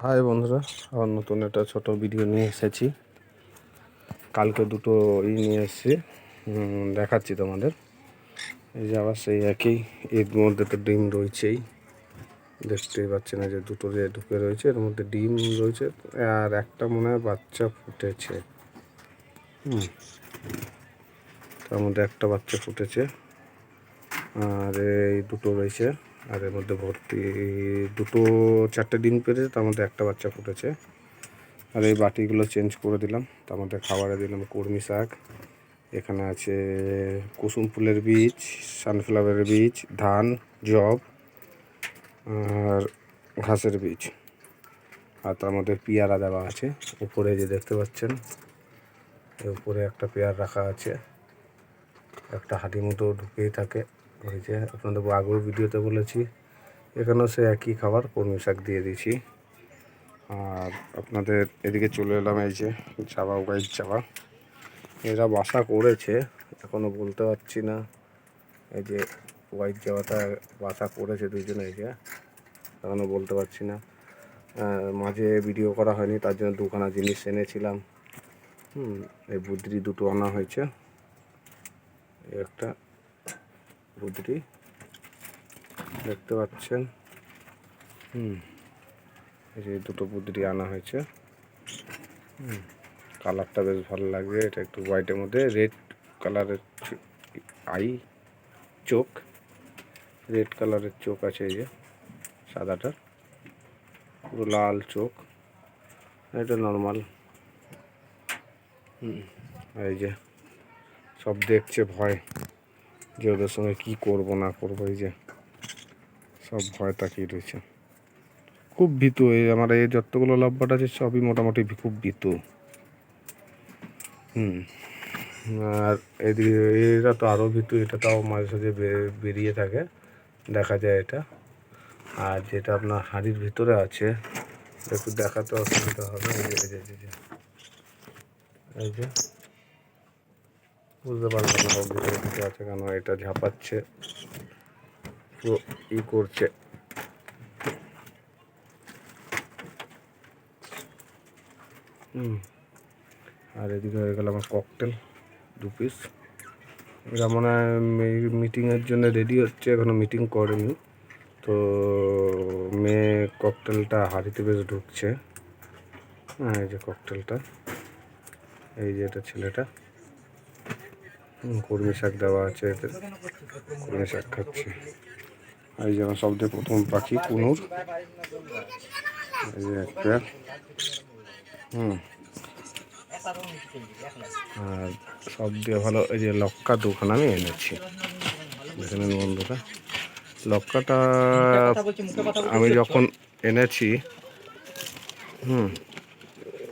High বন্ধুরা, আবার নতুন একটা ছোট ভিডিও নিয়ে এসেছি। কালকে দুটো নিয়ে এসেছি, দেখাচ্ছি তোমাদের। এই যে আবার সেই একই, এর মধ্যে তো ডিম রয়েছেই, দেখতেই পাচ্ছি না যে দুটো যে ঢুকে রয়েছে, এর মধ্যে ডিম রয়েছে আর একটা মনে হয় বাচ্চা ফুটেছে। তার মধ্যে একটা বাচ্চা ফুটেছে আর এই দুটো রয়েছে, আর এর মধ্যে ভর্তি দুটো চারটে ডিম পেরেছে, তার মধ্যে একটা বাচ্চা ফুটেছে। আর এই বাটিগুলো চেঞ্জ করে দিলাম, তার মধ্যে খাবারে দিলাম কলমি শাক, এখানে আছে কুসুম ফুলের বীজ, সানফ্লাওয়ারের বীজ, ধান, জব আর ঘাসের বীজ। আর তার মধ্যে পেয়ারা দেওয়া আছে উপরে, যে দেখতে পাচ্ছেন উপরে একটা পেয়ার রাখা আছে, একটা হাঁটি মতো ঢুকেই থাকে। ওই যে আপনাদের আগের ভিডিওতে বলেছি, এখানেও সে একই খাবার কলমি শাক দিয়ে দিয়েছি। আর আপনাদের এদিকে চলে এলাম, এই যে চাবা, হোয়াইট চাবা, এরা বাসা করেছে, এখনও বলতে পারছি না। এই যে হোয়াইট জাবাটা বাসা করেছে দুইজনে, এই যে এখনও বলতে পারছি না। মাঝে ভিডিও করা হয়নি, তার জন্য দুখানা জিনিস এনেছিলাম। এই বুদ্রি দুটো আনা হয়েছে, একটা বুদ্রি দেখতে পাচ্ছেন। এই যে দুটো বুদ্রি আনা হয়েছে। কালারটা বেশ ভালো লাগবে, এটা একটু হোয়াইটের মধ্যে রেড কালারের চোখ, রেড কালারের চোখ আছে, এই যে সাদাটার পুরো লাল চোখ, এটা নর্মাল। এই যে সব দেখছে ভয়, যে ওদের সঙ্গে কী করবো না করবো, এই যে সব ভয় তাকিয়ে রয়েছে, খুব ভীতু। এই আমার এই যতগুলো লাভবাট আছে সবই মোটামুটি খুব ভীতু। আর এদিকে এরা তো আরও ভীতু, এটা তাও মাঝে সাঝে বেরিয়ে থাকে, দেখা যায় এটা। আর যেটা আপনার হাঁড়ির ভিতরে আছে, একটু দেখাতে অসুবিধা হবে, এই যে বুঝতে পারবেন না ওর ভিতরে কিছু আছে কেন, এটা ঝাঁপাচ্ছে, পুরো করছে। আর এদিকে হয়ে গেল আমার ককটেল 2 পিস। এরা মনে হয় মিটিংয়ের জন্য রেডি হচ্ছে, এখনও মিটিং করেনি তো। মেয়ে ককটেলটা হাঁড়িতে বেশ ঢুকছে। এই যে ককটেলটা, এই যে এটা ছেলেটা, কলমি শাক দেওয়া আছে, এতে কলমি শাক খাচ্ছে। এই যে আমার সবচেয়ে প্রথম পাখি কুনুর, এই যে একটা। আর সব দিয়ে ভালো, এই যে লক্কা দুখানা আমি এনেছি, দেখেন বন্ধুরা। লক্কাটা আমি যখন এনেছি,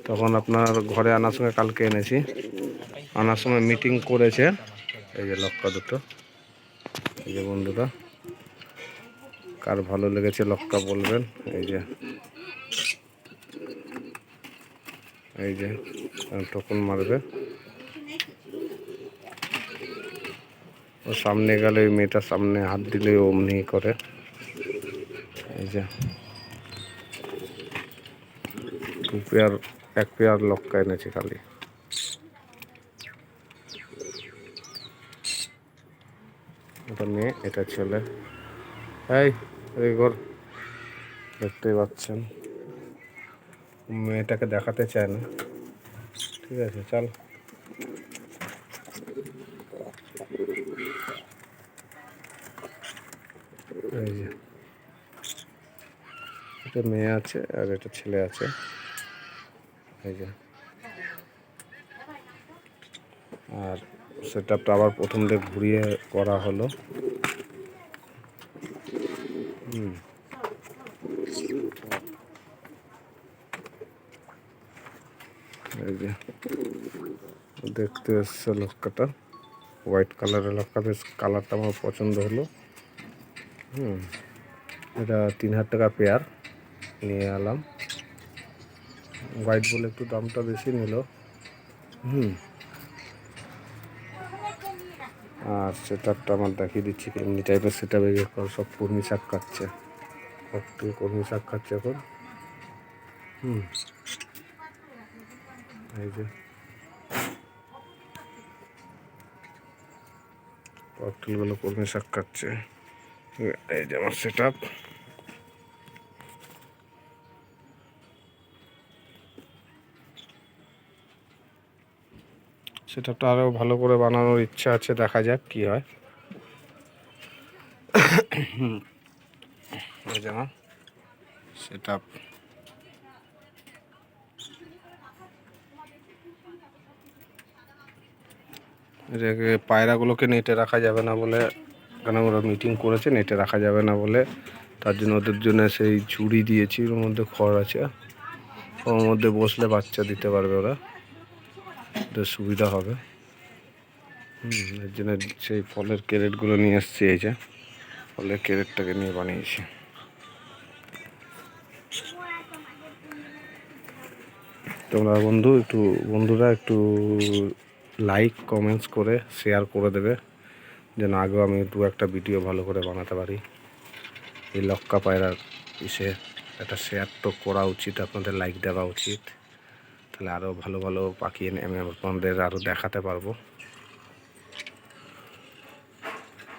তখন আপনার ঘরে আনার সময়, কালকে এনেছি, আনার সময় মিটিং করেছে। এই যে লক্কা দুটো, এই যে বন্ধুরা, কার ভালো লেগেছে লক্কা বলবেন। এই যে টকুন মারবে, ও সামনে গেলে, ওই মেয়েটার সামনে হাত দিলে অমনি করে। এই যে 2 পেয়ার, 1 পেয়ার লক্কা এনেছি খালি। এটা মেয়ে, এটা ছেলে। এই ঘর দেখতেই পাচ্ছেন, মেয়েটাকে দেখাতে চায় না। ঠিক আছে, চল। এই যে এটা মেয়ে আছে আর এটা ছেলে আছে, এই যে। আর সেটআপটা আবার প্রথম দিয়ে ঘুরিয়ে করা হলো। এই যে দেখতে এসছে লক্কাটা, হোয়াইট কালারের লক্কা, বেশ কালারটা আমার পছন্দ হলো। এটা 3000 টাকা পেয়ার নিয়ে এলাম, হোয়াইট বলে একটু দামটা বেশি নিল। আর সেটআপটা আমার দেখিয়ে দিচ্ছি এমনি টাইপের সেটআপ। সব কলমি শাক খাচ্ছে, একটু কলমি শাক খাচ্ছে এখন। এই যে ককটেলগুলো কর্মী শাক খাচ্ছে। এই যে আমার সেট আপ। সেটআপটা আরও ভালো করে বানানোর ইচ্ছা আছে, দেখা যাক কি হয়। এই যে আমার সেট আপ। এটাকে পায়রাগুলোকে নেটে রাখা যাবে না বলে, কেন ওরা মিটিং করেছে নেটে রাখা যাবে না বলে, তার জন্য ওদের জন্য সেই ঝুড়ি দিয়েছি, ওর মধ্যে খড় আছে, ওর মধ্যে বসলে বাচ্চা দিতে পারবে ওরা, ওদের সুবিধা হবে। এর জন্য সেই ফলের ক্যারেটগুলো নিয়ে এসেছি। এই যে ফলের ক্যারেটটাকে নিয়ে বানিয়েছি। তোমরা বন্ধুরা একটু লাইক কমেন্টস করে শেয়ার করে দেবে, যেন আগেও আমি দু একটা ভিডিও ভালো করে বানাতে পারি। এই লক্কা পায়রার একটা শেয়ার তো করা উচিত, আপনাদের লাইক দেওয়া উচিত, তাহলে আরও ভালো ভালো পাখি এনে আমি আপনাদের আরও দেখাতে পারবো।